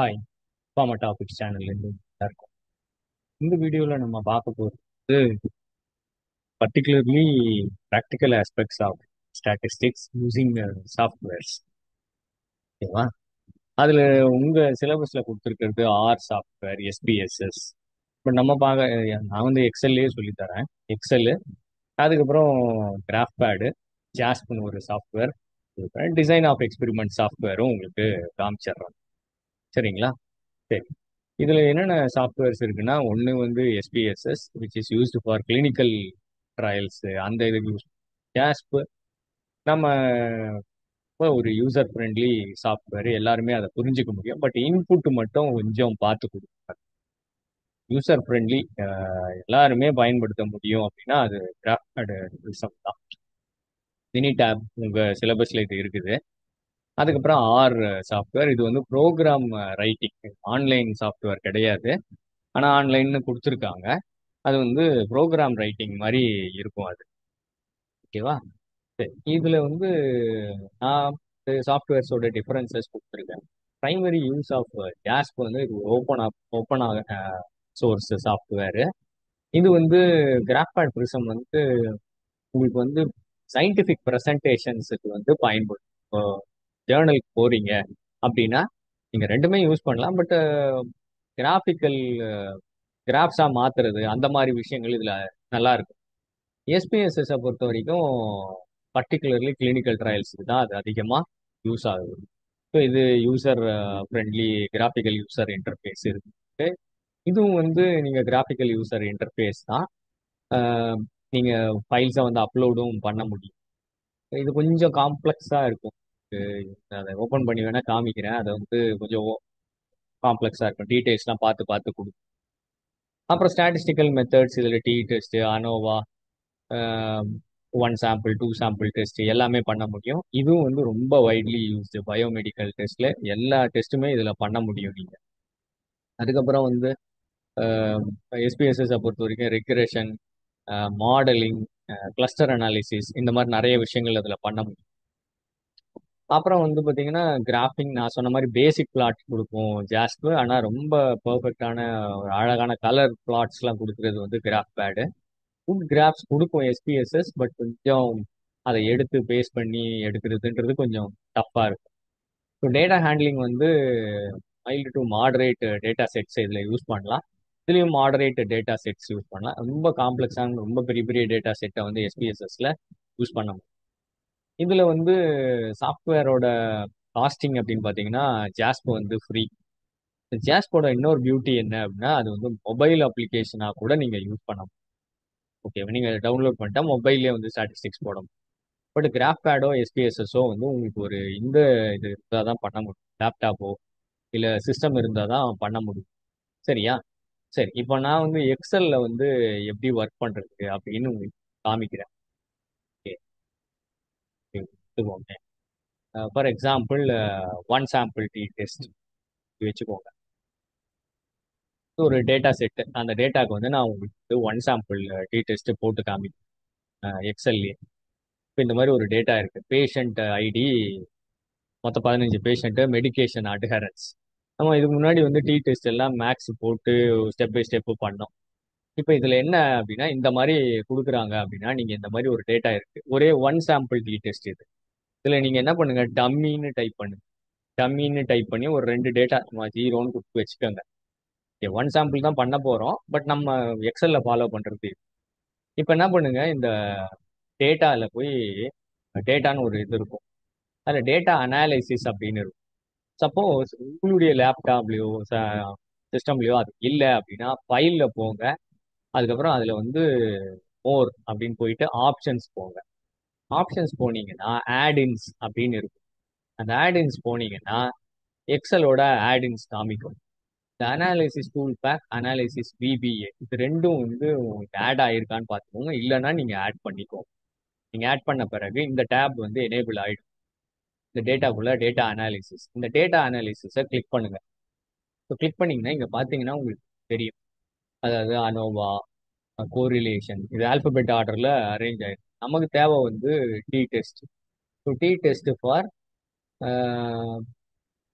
Hi, pharma topics சேனல்லேருந்து இருக்கும். இந்த வீடியோவில் நம்ம பார்க்க போகிறது particularly practical aspects of statistics using softwares. ஓகேவா? அதில் உங்கள் சிலபஸில் கொடுத்துருக்கிறது ஆர் சாஃப்ட்வேர், எஸ்பிஎஸ்எஸ். பட் நம்ம பார்க்க நான் வந்து எக்ஸல்லே சொல்லித்தரேன். எக்ஸலு, அதுக்கப்புறம் கிராஃப் பேடு, ஜாஸ்ப்னு ஒரு சாஃப்ட்வேர், டிசைன் ஆஃப் எக்ஸ்பெரிமெண்ட் சாஃப்ட்வேரும் உங்களுக்கு காமிச்சிடுறோம். சரிங்களா? சரி. இதுல என்னென்ன சாஃப்ட்வேர்ஸ் இருக்குன்னா, ஒன்று வந்து SPSS which is used for clinical trials. அந்த இதுக்கு யூஸ் கேஸ்ப். நம்ம இப்போ ஒரு யூசர் ஃப்ரெண்ட்லி சாஃப்ட்வேர், எல்லாருமே அதை புரிஞ்சுக்க முடியும். பட் இன்புட் மட்டும் கொஞ்சம் பார்த்து கொடுக்கும். யூசர் ஃப்ரெண்ட்லி, எல்லாருமே பயன்படுத்த முடியும் அப்படின்னா அது கிராஃப்ட் ரிசம் தான். மினி டேப் உங்க சிலபஸ்ல இது இருக்குது. அதுக்கப்புறம் ஆர் சாஃப்ட்வேர், இது வந்து ப்ரோக்ராம் ரைட்டிங், ஆன்லைன் சாஃப்ட்வேர் கிடையாது. ஆனால் ஆன்லைன்னு கொடுத்துருக்காங்க. அது வந்து ப்ரோக்ராம் ரைட்டிங் மாதிரி இருக்கும் அது. ஓகேவா? சரி, இதில் வந்து நான் சாஃப்ட்வேர்ஸோட டிஃபரன்சஸ் கொடுத்துருக்கேன். ப்ரைமரி யூஸ் ஆஃப் ஜாஸ்ப் வந்து இது ஓப்பன் சோர்ஸ் சாஃப்ட்வேரு. இது வந்து கிராஃபைட் ப்ரிசம் வந்து உங்களுக்கு வந்து சயின்டிஃபிக் ப்ரெசன்டேஷன்ஸுக்கு வந்து பயன்படும். இப்போ ஜேர்னலுக்கு போறீங்க அப்படின்னா நீங்கள் ரெண்டுமே யூஸ் பண்ணலாம். பட் கிராஃபிக்கல் கிராஃப்ஸாக மாற்றுறது அந்த மாதிரி விஷயங்கள் இதில் நல்லா இருக்கும். எஸ்பிஎஸ்எஸை பொறுத்த வரைக்கும் பர்டிகுலர்லி கிளினிக்கல் ட்ரையல்ஸுக்கு தான் அது அதிகமாக யூஸ் ஆகுது. ஸோ இது user friendly graphical user interface இருக்கு. இதுவும் வந்து நீங்கள் கிராஃபிக்கல் யூசர் இன்டர்ஃபேஸ் தான். நீங்கள் ஃபைல்ஸை வந்து அப்லோடும் பண்ண முடியும். இது கொஞ்சம் காம்ப்ளெக்ஸாக இருக்கும். அதை ஓப்பன் பண்ணி வேணால் காமிக்கிறேன். அதை வந்து கொஞ்சம் காம்ப்ளெக்ஸாக இருக்கும். டீட்டெயில்ஸ்லாம் பார்த்து பார்த்து கொடுக்கும். அப்புறம் ஸ்டாட்டிஸ்டிக்கல் மெத்தட்ஸ் இதில் T test, ANOVA, one sample, two sample test எல்லாமே பண்ண முடியும். இதுவும் வந்து ரொம்ப வைட்லி யூஸ்டு பயோமெடிக்கல் டெஸ்ட்ல எல்லா டெஸ்ட்டுமே இதில் பண்ண முடியும் நீங்கள். அதுக்கப்புறம் வந்து எஸ்பிஎஸ்எஸை பொறுத்த வரைக்கும் ரெக்ரெஷன், மாடலிங், கிளஸ்டர் அனாலிசிஸ், இந்த மாதிரி நிறைய விஷயங்கள் அதில் பண்ண முடியும். அப்புறம் வந்து பார்த்தீங்கன்னா கிராஃபிங், நான் சொன்ன மாதிரி பேசிக் பிளாட் கொடுக்கும் ஜாஸ்பு. ஆனால் ரொம்ப பர்ஃபெக்டான ஒரு அழகான கலர் பிளாட்ஸ்லாம் கொடுக்குறது வந்து கிராஃப் பேடு. ஃபுட் கிராஃப்ஸ் கொடுக்கும் எஸ்பிஎஸ்எஸ், பட் கொஞ்சம் அதை எடுத்து பேஸ்ட் பண்ணி எடுக்கிறதுன்றது கொஞ்சம் டஃப்பாக இருக்கும். ஸோ டேட்டா ஹேண்ட்லிங் வந்து mild to moderate data sets இதில் யூஸ் பண்ணலாம். இதுலேயும் மாடரேட் டேட்டா செட்ஸ் யூஸ் பண்ணலாம். ரொம்ப காம்ப்ளெக்ஸான ரொம்ப பெரிய பெரிய டேட்டா செட்டை வந்து எஸ்பிஎஸ்எஸ்ல யூஸ் பண்ண முடியும். இதில் வந்து சாஃப்ட்வேரோட காஸ்டிங் அப்படின்னு பார்த்தீங்கன்னா ஜாஸ்ப் வந்து ஃப்ரீ. ஜாஸ்போட இன்னொரு பியூட்டி என்ன அப்படின்னா, அது வந்து மொபைல் அப்ளிகேஷனாக கூட நீங்கள் யூஸ் பண்ண முடியும். ஓகே, நீங்கள் டவுன்லோட் பண்ணிட்டா மொபைல்லே வந்து ஸ்டாட்டிஸ்டிக்ஸ் போட முடியும். பட் கிராஃப் பேடோ எஸ்பிஎஸ்எஸோ வந்து உங்களுக்கு ஒரு இந்த இது இருந்தால் தான் பண்ண முடியும். லேப்டாப்போ இல்லை சிஸ்டம் இருந்தால் தான் பண்ண முடியும். சரியா? சரி, இப்போ நான் வந்து எக்ஸல்ல வந்து எப்படி ஒர்க் பண்ணுறது அப்படின்னு உங்களுக்கு காமிக்கிறேன். ஓகே, எடுத்துக்கோங்க. For example, one sample D test வச்சுக்கோங்க. ஒரு டேட்டா செட்டு, அந்த டேட்டாக்கு வந்து நான் உங்களுக்கு ஒன் சாம்பிள் டி டெஸ்ட் போட்டு காமிக்கிறேன் எக்ஸல்லே. இப்போ இந்த மாதிரி ஒரு டேட்டா இருக்கு. பேஷண்ட் ஐடி மொத்தம் 15 பேஷண்ட்டு, மெடிகேஷன் அட்ஹரன்ஸ். நம்ம இதுக்கு முன்னாடி வந்து டி டெஸ்ட் எல்லாம் மேக்ஸ் போட்டு ஸ்டெப் பை ஸ்டெப்பு பண்ணோம். இப்போ இதில் என்ன அப்படின்னா, இந்த மாதிரி கொடுக்குறாங்க அப்படின்னா, நீங்கள் இந்த மாதிரி ஒரு டேட்டா இருக்கு, ஒரே ஒன் சாம்பிள் டி டெஸ்ட் இது. இதில் நீங்கள் என்ன பண்ணுங்க, டம்மின்னு டைப் பண்ணுங்க. டம்மின்னு டைப் பண்ணி ஒரு ரெண்டு டேட்டா ஜீரோன்னு கொடுத்து வச்சுக்கோங்க. ஒன் சாம்பிள் தான் பண்ண போகிறோம், பட் நம்ம எக்ஸல்ல ஃபாலோ பண்ணுறது. இப்போ என்ன பண்ணுங்க, இந்த டேட்டாவில் போய் டேட்டான்னு ஒரு இது இருக்கும். அதில் டேட்டா அனாலிசிஸ் அப்படின்னு இருக்கும். சப்போஸ் உங்களுடைய லேப்டாப்லயோ சிஸ்டம்லயோ அது இல்லை அப்படின்னா ஃபைலில் போங்க. அதுக்கப்புறம் அதில் வந்து மோர் அப்படின்னு போயிட்டு ஆப்ஷன்ஸ் போங்க. ஆப்ஷன்ஸ் போனீங்கன்னா ஆட்இன்ஸ் அப்படின்னு இருக்கும். அந்த ஆட்இன்ஸ் போனீங்கன்னா எக்ஸலோட ஆட்இன்ஸ் காமிக்கும். இந்த analysis tool pack, analysis VBA, இது ரெண்டும் வந்து உங்களுக்கு ஆட் ஆயிருக்கான்னு பார்த்துக்கோங்க. இல்லைன்னா நீங்கள் ஆட் பண்ணிக்கோங்க. நீங்கள் ஆட் பண்ண பிறகு இந்த டேப் வந்து எனேபிள் ஆகிடும். இந்த டேட்டாக்குள்ள டேட்டா அனாலிசிஸ், இந்த டேட்டா அனாலிசிஸை கிளிக் பண்ணுங்க. இப்போ கிளிக் பண்ணீங்கன்னா இங்கே பார்த்தீங்கன்னா உங்களுக்கு தெரியும். அதாவது அனோவா, கோரிலேஷன், இது ஆல்பபெட் ஆர்டரில் அரேஞ்ச் ஆயிடும். நமக்கு தேவை வந்து T test. So T test for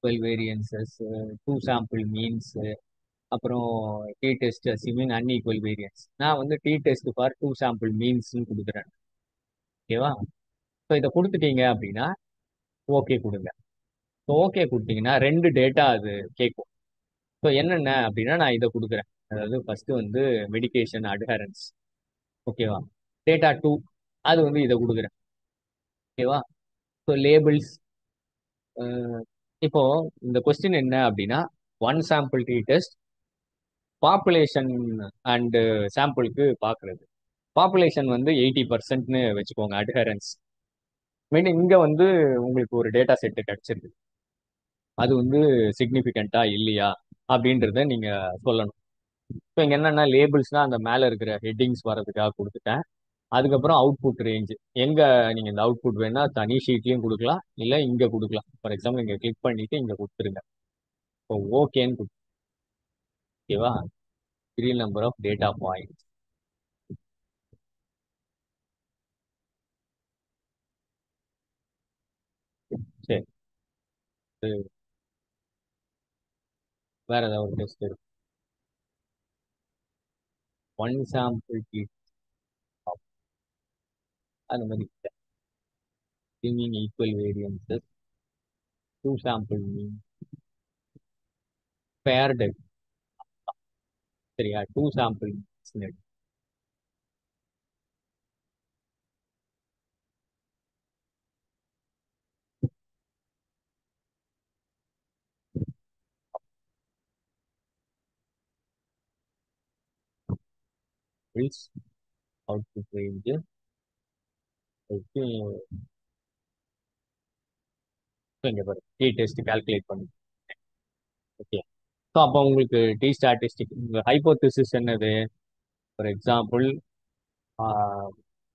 டுவெல் வேரியன்சஸ், டூ சாம்பிள் மீன்ஸ், அப்புறம் T test assuming unequal variances. நான் வந்து T test for two sample மீன்ஸ்னு கொடுக்குறேன். ஓகேவா? ஸோ இதை கொடுத்துட்டீங்க அப்படின்னா ஓகே கொடுங்க. ஸோ ஓகே கொடுத்தீங்கன்னா ரெண்டு டேட்டா அது கேட்கும். ஸோ என்னென்ன அப்படின்னா நான் இதை கொடுக்குறேன். அதாவது ஃபர்ஸ்ட் வந்து மெடிகேஷன் அட்ஹரன்ஸ். ஓகேவா? டேட்டா டூ அது வந்து இதை கொடுக்குறேன். ஓகேவா? So labels. இப்போ இந்த கொஸ்டின் என்ன அப்படின்னா one sample D test population and சாம்பிளுக்கு பார்க்கறது. பாப்புலேஷன் வந்து 80%ன்னு வச்சுக்கோங்க அட்ஹரன்ஸ். மீன் இங்க வந்து உங்களுக்கு ஒரு டேட்டா செட் கிடைச்சிருக்கு. அது வந்து சிக்னிஃபிகண்டா இல்லையா அப்படின்றத நீங்க சொல்லணும். இப்போ இங்க என்னன்னா லேபிள்ஸ்னா அந்த மேல இருக்கிற ஹெட்டிங்ஸ் வர்றதுக்காக கொடுத்துட்டேன். அதுக்கப்புறம் அவுட்புட் ரேஞ்ச். எங்க நீங்க இந்த அவுட்புட் வேணா தனி ஷீட்லயும் கொடுக்கலாம், இல்ல இங்க கொடுக்கலாம். ஃபார் எக்ஸாம்பிள் இங்க கிளிக் பண்ணிட்டு இங்க கொடுத்துருங்க. இப்போ ஓகேன்னு ஓகேவா? Serial number of data points. சரி. இது வேற ஏதாவது ஒரு டெஸ்ட் இருக்கு. ஒன் சாம்பிள் அந்த மாதிரி meaning equal variances, two sample mean paired. சரியா? டூ சாம்பிள் அவுட்புட் ரேஞ்சு இங்க பாரு டி டெஸ்ட் கால்குலேட் பண்ணி. ஓகே. ஸோ அப்போ உங்களுக்கு டி ஸ்டாட்டிஸ்டிக் உங்க ஹைப்போதிசிஸ் என்னது? ஃபார் எக்ஸாம்பிள்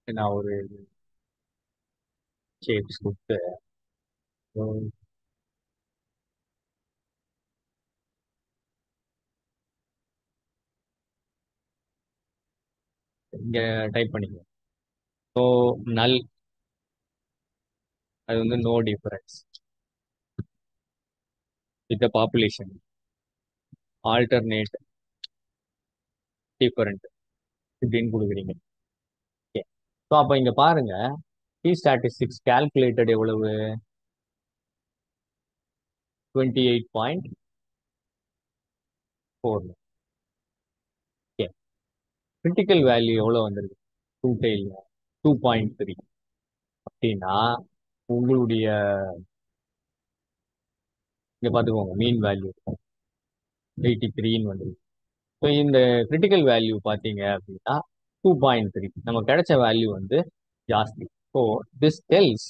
நான் ஒரு ஷேப்ஸ் கொடுத்து இங்க டைப் பண்ணிக்கலாம். ஸோ நல் அது வந்து no difference with the population, alternate different இப்படின்னு கொடுக்குறீங்க. ஓகே. ஸோ அப்போ இங்க பாருங்க டி ஸ்டாட்டிஸ்டிக்ஸ் கால்குலேட்டட் எவ்வளவு? 28.4. ஓகே. கிரிட்டிக்கல் வேல்யூ எவ்வளவு வந்திருக்கு? Two tail 2.3. அப்படின்னா உங்களுடைய இங்க பாத்துக்கோங்க மீன் வேல்யூ 83ன்னு வந்துருக்கு. ஸோ இந்த கிரிட்டிக்கல் வேல்யூ பார்த்தீங்க அப்படின்னா 2.3 நமக்கு கிடைச்ச வேல்யூ வந்து ஜாஸ்தி. So this tells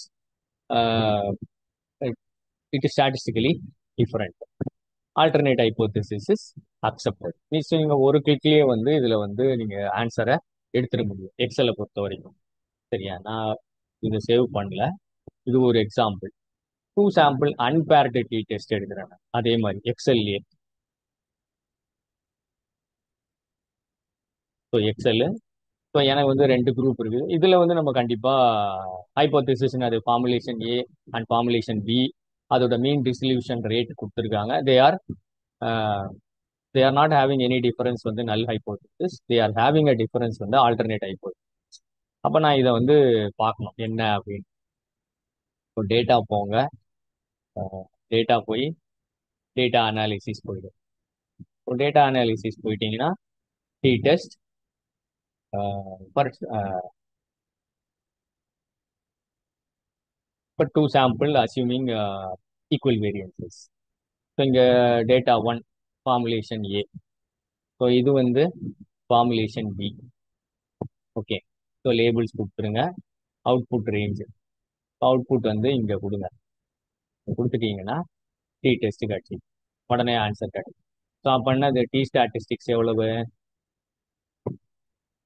it is statistically different. Alternate hypothesis is accepted. நீங்க ஒரு கிளிக்லயே வந்து இதுல வந்து நீங்க ஆன்சரை எடுத்துட முடியும் எக்ஸலை பொறுத்த வரைக்கும். சரியா? நான் இதை சேவ் பண்ணல. இது ஒரு example. Two sample unpaired T test எடுக்கிறேன். அதே மாதிரி எக்ஸல்லே. So XL. ஸோ எனக்கு வந்து ரெண்டு குரூப் இருக்குது. இதுல வந்து நம்ம கண்டிப்பா ஹைப்போதிசிஸ் அது formulation A and formulation B. அதோட மீன் டிஸ்ட்ரிபியூஷன் ரேட் கொடுத்துருக்காங்க. They are not having any difference வந்து null hypothesis. They are having a difference வந்து ஆல்டர்னேட் ஹைப்போதிசிஸ். அப்ப நான் இதை வந்து பார்க்கணும் என்ன அப்படின்னு. இப்போ டேட்டா போங்க. டேட்டா போய் டேட்டா அனாலிசிஸ் போயிடும். இப்போ டேட்டா அனாலிசிஸ் போயிட்டீங்கன்னா T test for for two sample assuming equal variances. So இங்க data one formulation A. So இது வந்து formulation B. Okay. So labels கொடுத்துருங்க. Output range. அவுட்புட் வந்து இங்க கொடுங்க. கொடுத்துட்டீங்கன்னா டி டெஸ்ட் கிடைச்சி உடனே ஆன்சர் கிடைக்கும். ஸோ அப்போனா இந்த டி ஸ்டாட்டிஸ்டிக்ஸ் எவ்வளவு?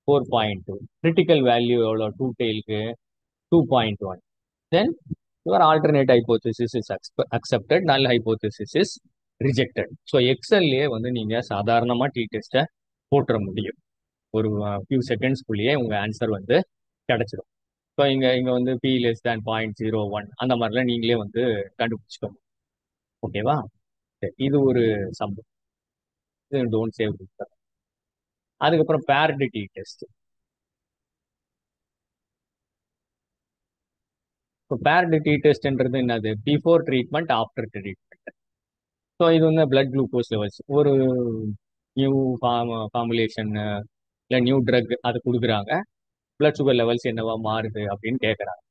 4.2. கிரிட்டிக்கல் வேல்யூ எவ்வளோ two டெயிலுக்கு? 2.1. Then your alternate hypothesis is accepted, null hypothesis is rejected. So எக்ஸல்லே வந்து நீங்க சாதாரணமா டி டெஸ்ட்டை போட்டுற முடியும். ஒரு ஃபியூ செகண்ட்ஸ்குள்ளேயே உங்க ஆன்சர் வந்து கிடைச்சிடும். ஸோ இங்க இங்க வந்து பி லெஸ் தேன் 0.01 அந்த மாதிரிலாம் நீங்களே வந்து கண்டுபிடிச்சிக்கோங்க. ஓகேவா? சரி, இது ஒரு சம். இது டோன்ட் சேவ். அதுக்கப்புறம் பேர்டு டி டெஸ்ட். இப்போ பேர்டு டி டெஸ்ட்ன்றது என்னது? Before treatment, after treatment. So இது வந்து பிளட் குளுக்கோஸ் லெவல்ஸ் ஒரு நியூ ஃபார்முலேஷன் இல்லை நியூ ட்ரக் அது கொடுக்குறாங்க. பிளட் சுகர் லெவல்ஸ் என்னவா மாறுது அப்படின்னு கேட்குறாங்க.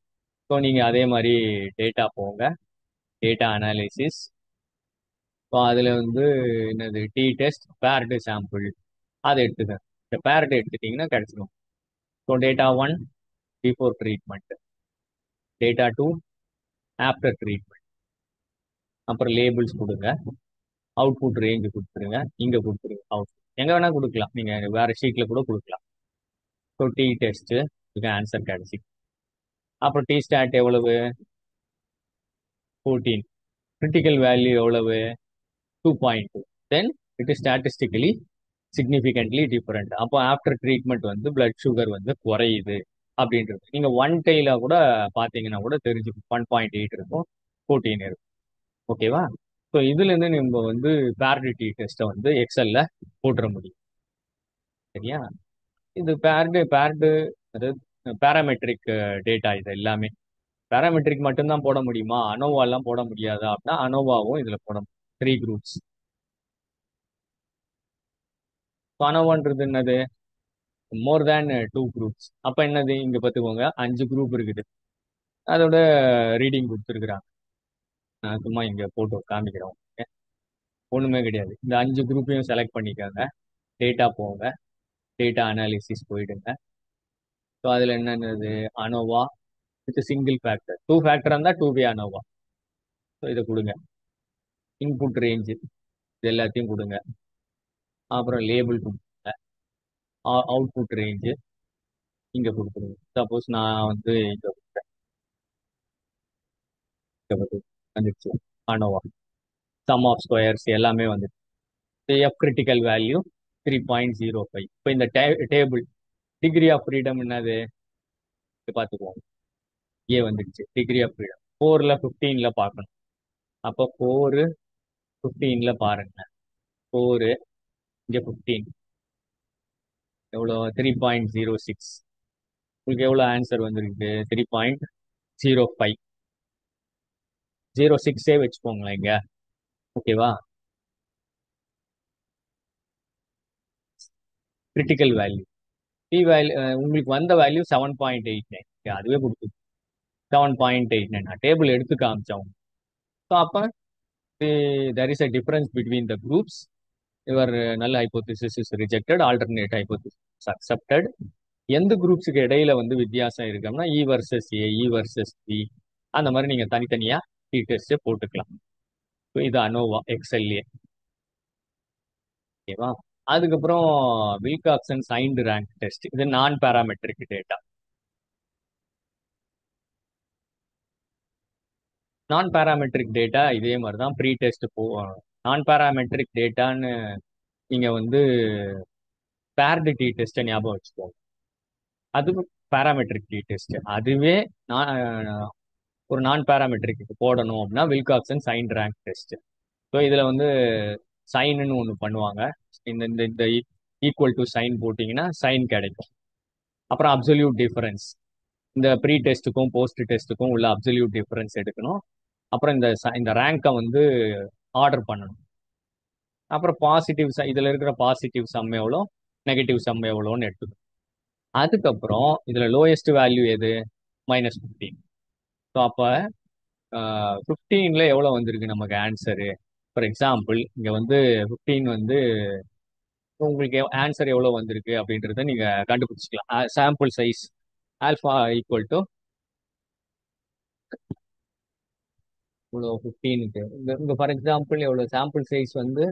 ஸோ நீங்கள் அதே மாதிரி டேட்டா போங்க, டேட்டா அனாலிசிஸ். ஸோ அதில் வந்து என்னது டி டெஸ்ட் பேர்டு சாம்பிள் அதை எடுத்துக்க. இந்த பேர்டு எடுத்துட்டீங்கன்னா கிடைச்சிடும். So data one before treatment, data two after treatment. அப்புறம் லேபிள்ஸ் கொடுங்க, அவுட்புட் ரேஞ்சு கொடுத்துருங்க, இங்கே கொடுத்துருங்க. அவுட்புட் எங்கே வேணால் கொடுக்கலாம், நீங்கள் வேறு ஷீட்டில் கூட கொடுக்கலாம். ஸோ டி டெஸ்ட்டு இதுக்கு ஆன்சர் கிடைச்சி. அப்புறம் டி ஸ்டாட் எவ்வளவு? 14. கிரிட்டிக்கல் வேல்யூ எவ்வளவு? 2.2. Then it is statistically significantly different. அப்போ ஆஃப்டர் ட்ரீட்மெண்ட் வந்து பிளட் சுகர் வந்து குறையுது அப்படின்றது நீங்கள் ஒன் டெய்ல கூட பார்த்தீங்கன்னா கூட தெரிஞ்சுக்கும். 1.8 இருக்கும், 14 இருக்கும். ஓகேவா? ஸோ இதுலேருந்து நம்ம வந்து பேரிட்டி டெஸ்ட்டை வந்து எக்ஸல்ல போட்டுற முடியும். சரியா? இது பேர்டு அதாவது பேராமெட்ரிக் டேட்டா. இது எல்லாமே பேராமெட்ரிக் மட்டும்தான் போட முடியுமா, அனோவா எல்லாம் போட முடியாதா அப்படின்னா அனோவாவும் இதுல போட முடியும். 3 குரூப்ஸ். அனோவான்றது என்னது? மோர் தேன் 2 குரூப்ஸ். அப்ப என்னது? இங்க பார்த்துக்கோங்க, 5 குரூப் இருக்குது. அதோட ரீடிங் கொடுத்துருக்குறாங்க. நான் சும்மா இங்க போட்டு காமிக்கிறேன் உங்களுக்கு. ஒண்ணுமே கிடையாது. இந்த 5 குரூப்பையும் செலக்ட் பண்ணிக்கோங்க. டேட்டா போங்க, டேட்டா அனாலிசிஸ் போயிடுங்க. ஸோ அதுல என்னென்னது? ANOVA with single factor. 2 factor இருந்தா 2 பை அனோவா. ஸோ இதை கொடுங்க. இன்புட் ரேஞ்சு இது எல்லாத்தையும் கொடுங்க. அப்புறம் லேபிள் கொடுங்க. அவுட்புட் ரேஞ்சு இங்க கொடுத்துருங்க. சப்போஸ் நான் வந்து இங்க வந்துருச்சு அனோவா. சம் ஆஃப் ஸ்கொயர்ஸ் எல்லாமே வந்துச்சு. F critical value 3.05. இப்போ இந்த டேபிள் டிகிரி ஆஃப் ஃப்ரீடம் என்னது? பார்த்துக்குவோம். ஏ வந்துடுச்சு டிகிரி ஆஃப் ஃப்ரீடம். 4ல 15ல பார்க்கணும். அப்போ 4 15ல பாருங்க. 4 இங்க 15 எவ்வளோ? 3.06. உங்களுக்கு எவ்வளோ ஆன்சர் வந்திருக்கு? 3.05. 06 வச்சுக்கோங்களேன் இங்க. ஓகேவா? கிரிட்டிக்கல் வேல்யூ பி வேல்யூ உங்களுக்கு வந்த வேல்யூ 7.89. அதுவே கொடுத்து 7.89 டேபிள் எடுத்து காமிச்சோம். ஸோ அப்போ there is a difference between the groups. Your null hypothesis is rejected, alternate hypothesis is accepted. எந்த குரூப்ஸுக்கு இடையில வந்து வித்தியாசம் இருக்குன்னா இ வர்சஸ் ஏ, இ வர்சஸ் பி, அந்த மாதிரி நீங்க தனித்தனியா டி டெஸ்ட் போட்டுக்கலாம். ஸோ இது அனோவா எக்ஸ்எல்ஏ. ஓகேவா? அதுக்கப்புறம் வில்காக்சன் சைன்டு ரேங்க் டெஸ்ட். இது நான் பேராமெட்ரிக் டேட்டா. நான் பேராமெட்ரிக் டேட்டா இதே மாதிரி தான் ப்ரீ டெஸ்ட் நான் பேராமெட்ரிக் டேட்டான்னு நீங்க வந்து பேர்டு டி டெஸ்ட்டை ஞாபகம் வச்சுக்கோங்க. அது பேராமெட்ரிக் டி டெஸ்ட். அதுவே நான் ஒரு நான் பேராமெட்ரிக் போடணும் அப்படின்னா Wilcoxon sign rank test. So இதுல வந்து சைன்னு ஒன்று பண்ணுவாங்க. இந்த இந்த இந்த ஈக்குவல் டு சைன் போட்டிங்கன்னா சைன் கிடைக்கும். அப்புறம் அப்சல்யூட் டிஃபரன்ஸ். இந்த ப்ரீ டெஸ்ட்டுக்கும் போஸ்ட் டெஸ்ட்டுக்கும் உள்ள அப்சல்யூட் டிஃபரன்ஸ் எடுக்கணும். அப்புறம் இந்த ரேங்கை வந்து ஆர்டர் பண்ணணும். அப்புறம் பாசிட்டிவ் இதுல இருக்கிற பாசிட்டிவ் சம் எவ்வளோ, நெகட்டிவ் சம் எவ்வளோன்னு எடுத்துக்கணும். அதுக்கப்புறம் இதுல லோயஸ்ட் வேல்யூ எது? -15. ஸோ அப்போ 15ல எவ்வளோ வந்திருக்கு நமக்கு ஆன்சரு? ஃபார் எக்ஸாம்பிள் இங்க வந்து 15 வந்து உங்களுக்கு ஆன்சர் எவ்வளோ வந்திருக்கு அப்படின்றத நீங்க கண்டுபிடிச்சிக்கலாம். Sample size alpha equal to இவ்வளோ 15க்கு இங்க ஃபார் எக்ஸாம்பிள் எவ்வளோ சாம்பிள் சைஸ் வந்து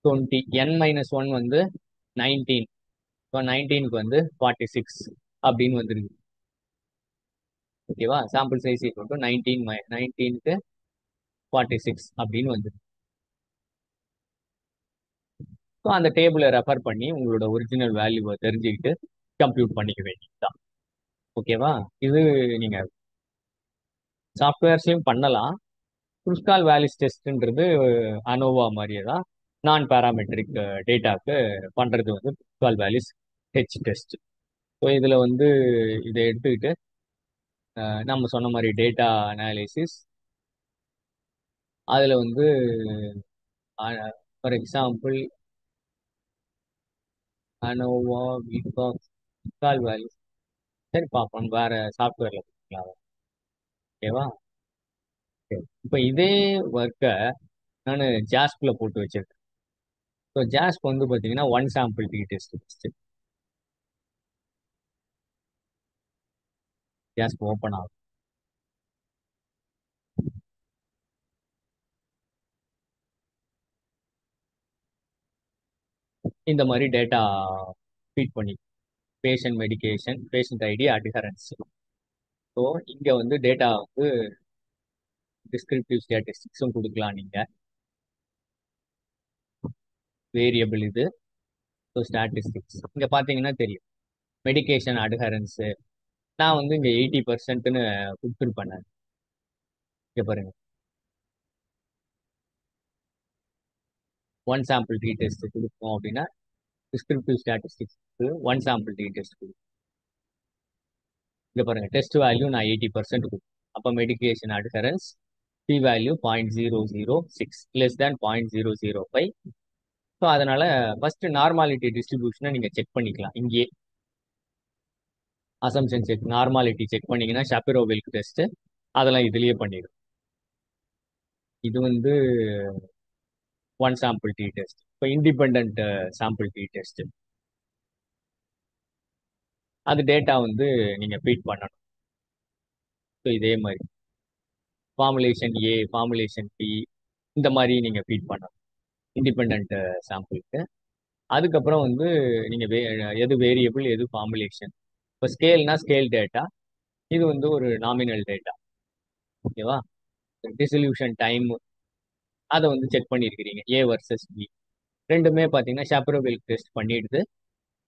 20, n-1 வந்து 19. இப்போ 19க்கு வந்து 46 அப்படின்னு வந்துருக்கு. ஓகேவா? சாம்பிள் சைஸ் ஈக்குவல் டு 19க்கு 46 அப்படின்னு வந்துருக்கு. ஸோ அந்த டேபிளை ரெஃபர் பண்ணி உங்களோட ஒரிஜினல் வேல்யூவை தெரிஞ்சுக்கிட்டு கம்ப்யூட் பண்ணிக்க வேண்டியதுதான். ஓகேவா? இது நீங்க சாஃப்ட்வேர்ஸ்லையும் பண்ணலாம். குருஸ்கால் வேலிஸ் டெஸ்ட்ன்றது அனோவா மாதிரியே தான் நான் பேராமெட்ரிக் டேட்டாக்கு பண்றது வந்து குருஸ்கால் வேலிஸ் ஹெச் டெஸ்ட். ஸோ இதுல வந்து இதை எடுத்துக்கிட்டு நம்ம சொன்ன மாதிரி டேட்டா அனாலிசிஸ், அதுல வந்து ஃபார் எக்ஸாம்பிள் அனோவா விகாஸ் குருஸ்கால் வேலிஸ். சரி பார்ப்போம் வேற சாஃப்ட்வேர்ல பார்க்கலாம். ஓகேவா? இப்போ இதே ஒர்க்கை நான் ஜாஸ்ப்ல போட்டு வச்சிருக்கேன். ஸோ ஜாஸ்ப் வந்து பார்த்தீங்கன்னா one sample D test. JASP open ஆகும். இந்த மாதிரி டேட்டா ஃபீட் பண்ணி patient medication, patient ID, adherence. So இங்கே வந்து டேட்டா வந்து டிஸ்கிரிப்டிவ் ஸ்டாட்டிஸ்டிக்ஸும் கொடுக்கலாம் நீங்கள். வேரியபிள் இது. ஸோ ஸ்டாட்டிஸ்டிக்ஸ் இங்கே பார்த்தீங்கன்னா தெரியும். மெடிகேஷன் அட்ஹரன்ஸு நான் வந்து இங்கே 80%ன்னு கொடுத்துருப்பேன். நான் இங்கே பாருங்க, ஒன் சாம்பிள் டி டெஸ்ட் கொடுப்போம் அப்படின்னா descriptive statistics one sample D test கொடுக்கும். இங்கே பாருங்க, டெஸ்ட் வேல்யூ நான் 80% கொடுக்கும். அப்போ medication adherence P value 0.006 less than 0.005. So அதனால ஃபர்ஸ்ட் நார்மாலிட்டி டிஸ்ட்ரிபியூஷனை நீங்க செக் பண்ணிக்கலாம். இங்கே அசம்ஷன் செக், நார்மாலிட்டி செக் பண்ணீங்கன்னா ஷாபிரோ வில்க் டெஸ்ட் அதெல்லாம் இதுலயே பண்ணிடும். இது வந்து ஒன் சாம்பிள் டி டெஸ்ட். இப்போ இண்டிபெண்ட் சாம்பிள் டி டெஸ்ட், அது டேட்டா வந்து நீங்க ஃபீட் பண்ணணும். ஸோ இதே மாதிரி ஃபார்முலேஷன் ஏ, ஃபார்முலேஷன் பி, இந்த மாதிரி நீங்க ஃபீட் பண்ணணும் இண்டிபெண்ட் சாம்பிளுக்கு. அதுக்கப்புறம் வந்து நீங்க எது வேரியபிள் எது ஃபார்முலேஷன். இப்போ ஸ்கேல்னா ஸ்கேல் டேட்டா, இது வந்து ஒரு நாமினல் டேட்டா. ஓகேவா? டிசல்யூஷன் டைம் அதை வந்து செக் பண்ணியிருக்கிறீங்க ஏ வர்சஸ் பி. ரெண்டுமே பார்த்தீங்கன்னா ஷாப்ரோவில் டெஸ்ட் பண்ணிடுது.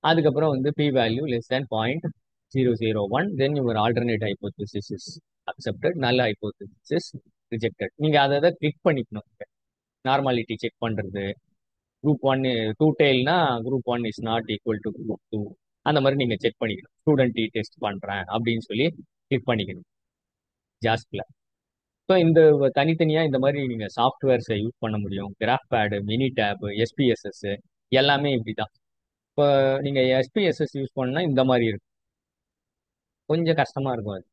அதுக்கப்புறம் வந்து p value less than 0.001, then your alternate hypothesis is accepted, null hypothesis rejected. நீங்க அதை கிளிக் பண்ணிக்கணும். நார்மாலிட்டி செக் பண்றது, குரூப் ஒன் டூ டெய்ல்னா group one is not equal to group two, அந்த மாதிரி நீங்க செக் பண்ணிக்கணும். ஸ்டூடெண்ட் டி டெஸ்ட் பண்றேன் அப்படின்னு சொல்லி கிளிக் பண்ணிக்கணும் ஜாஸ்ப்ல. ஸோ இந்த தனித்தனியா இந்த மாதிரி நீங்க சாஃப்ட்வேர்ஸை யூஸ் பண்ண முடியும். GraphPad, Minitab, SPSS எல்லாமே இப்படிதான். இப்போ நீங்க எஸ்பிஎஸ்எஸ் யூஸ் பண்ணா இந்த மாதிரி இருக்கும். கொஞ்சம் கஷ்டமா இருக்கும். அது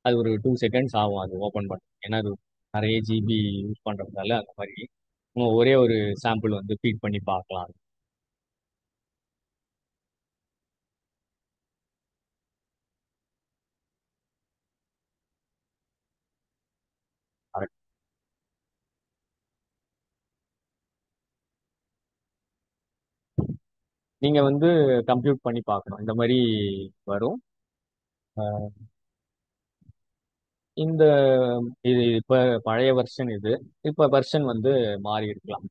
அது ஒரு 2 செகண்ட்ஸ் ஆகும் அது ஓப்பன் பண்ண. ஏன்னா அது நிறைய ஜிபி யூஸ் பண்றதுனால அந்த மாதிரி நம்ம ஒரே ஒரு சாம்பிள் வந்து ஃபீட் பண்ணி பார்க்கலாம். நீங்க வந்து கம்ப்யூட் பண்ணி பார்க்கணும். இந்த மாதிரி வரும். அஹ் இந்த இது இப்ப பழைய வெர்ஷன் இது. இப்ப வெர்ஷன் வந்து மாறி இருக்கலாம்.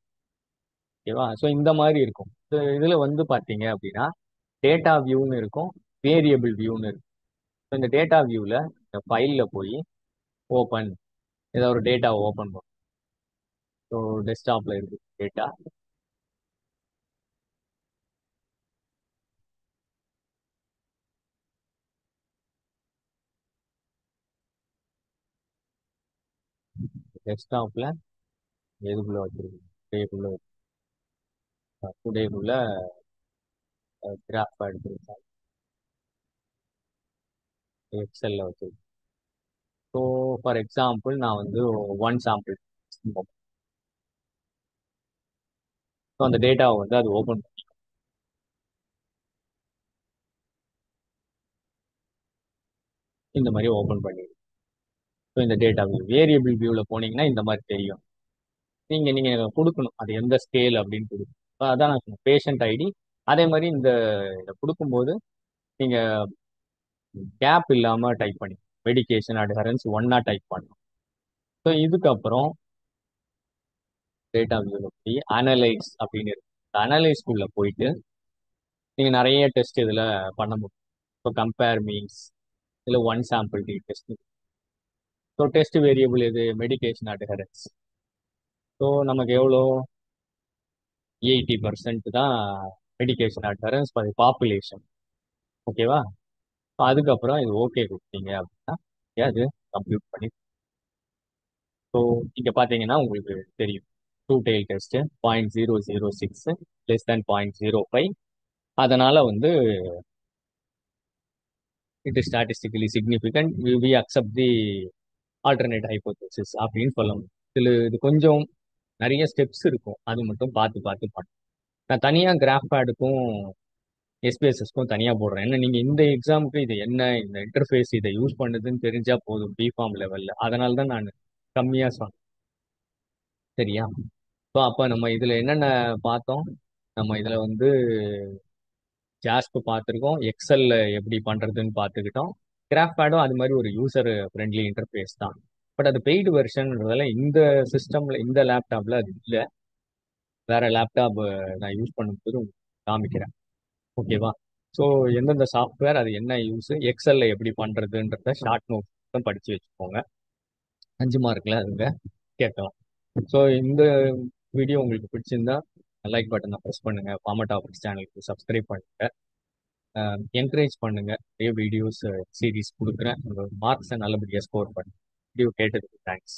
ஓகேவா? ஸோ இந்த மாதிரி இருக்கும். இதுல வந்து பாத்தீங்க அப்படின்னா டேட்டா வியூன்னு இருக்கும், வேரியபிள் வியூன்னு இருக்கும். So இந்த டேட்டா வியூல இந்த ஃபைல்ல போய் ஓப்பன், ஏதாவது ஒரு டேட்டா ஓப்பன் பண்ணும். ஸோ டெஸ்க்டாப்ல இருக்கு டேட்டா. டெஸ்க்டாப்ல எதுக்குள்ள வச்சிருக்கு? டேக்குள்ள டேக்குள்ள கிராஃப் எடுத்துருக்கேன், எக்ஸல்ல வச்சிருக்கேன். ஸோ ஃபார் எக்ஸாம்பிள் நான் வந்து ஒன் சாம்பிள், ஸோ அந்த டேட்டாவை வந்து அது ஓப்பன் பண்ணி இந்த மாதிரி ஓப்பன் பண்ணிடுது. ஸோ இந்த டேட்டா வியூ வேரியபிள் வியூவில் போனீங்கன்னா இந்த மாதிரி தெரியும். நீங்க கொடுக்கணும் அது எந்த ஸ்கேல் அப்படின்னு கொடுக்கணும். அதான் நான் சொன்னேன் பேஷண்ட் ஐடி. அதே மாதிரி இந்த இதை கொடுக்கும்போது நீங்க கேப் இல்லாம டைப் பண்ணி மெடிகேஷன் அட்ஹரன்ஸ் ஒன்னா டைப் பண்ணணும். ஸோ இதுக்கப்புறம் டேட்டா வியூல போய் அனலைஸ் அப்படின்னு இருக்கு. அனலைஸ்குள்ள போயிட்டு நீங்க நிறைய டெஸ்ட் இதுல பண்ண முடியும். இப்போ கம்பேர் மீன்ஸ் இதுல one sample D test, so test variable எது மெடிகேஷன் அட்ஹரன்ஸ். ஸோ நமக்கு எவ்வளோ 80% தான் மெடிகேஷன் அட்ஹரன்ஸ் ஃபார் பாப்புலேஷன். ஓகேவா? அதுக்கப்புறம் இது ஓகே கொடுத்தீங்க அப்படின்னா அது கம்ப்யூட் பண்ணி. ஸோ இங்கே பார்த்தீங்கன்னா உங்களுக்கு தெரியும் two tail test 0.006 less than 0.05. அதனால வந்து it is statistically significant, we accept the alternate hypothesis அப்படின்னு சொல்ல முடியும். இது கொஞ்சம் நிறைய ஸ்டெப்ஸ் இருக்கும், அது மட்டும் பார்த்து பார்த்து பண்ணணும். நான் தனியாக கிராஃப் பேடுக்கும் எஸ்பிஎஸ்எஸ்க்கும் தனியாக போடுறேன். ஏன்னா நீங்கள் இந்த எக்ஸாமுக்கு இது என்ன, இந்த இன்டர்ஃபேஸ் இதை யூஸ் பண்ணுதுன்னு தெரிஞ்சா போதும் பிஃபார்ம் லெவலில். அதனால தான் நான் கம்மியாக சொன்னேன். சரியா? ஸோ அப்போ நம்ம இதில் என்னென்ன பார்த்தோம்? நம்ம இதில் வந்து ஜாஸ்ப் பார்த்துருக்கோம், எக்ஸல்ல எப்படி பண்ணுறதுன்னு பார்த்துக்கிட்டோம். கிராஃப் பேடும் அது மாதிரி ஒரு யூசர் ஃப்ரெண்ட்லி இன்டர்ஃபேஸ் தான். பட் அது பெய்டு வெர்ஷன்றதால இந்த சிஸ்டமில் இந்த லேப்டாப்பில் அது இல்லை. வேற லேப்டாப் நான் யூஸ் பண்ணும்போது உங்களுக்கு காமிக்கிறேன். ஓகேவா? ஸோ எந்தெந்த சாஃப்ட்வேர், அது என்ன யூஸ், எக்ஸல்ல எப்படி பண்ணுறதுன்றத ஷார்ட் நோட் படித்து வச்சுக்கோங்க. 5 மார்க்கில் அதுங்க கேட்கலாம். ஸோ இந்த வீடியோ உங்களுக்கு பிடிச்சிருந்தா லைக் பட்டனை ப்ரெஸ் பண்ணுங்க, ஃபார்மட் ஆஃபீஸ் சேனலுக்கு சப்ஸ்கிரைப் பண்ணுங்க, என்கரேஜ் பண்ணுங்க. நிறைய வீடியோஸ் சீரீஸ் கொடுக்குறேன். உங்களோட மார்க்ஸை நல்லபடியாக ஸ்கோர் பண்ணுங்க. வீடியோ கேட்டதுக்கு தேங்க்ஸ்.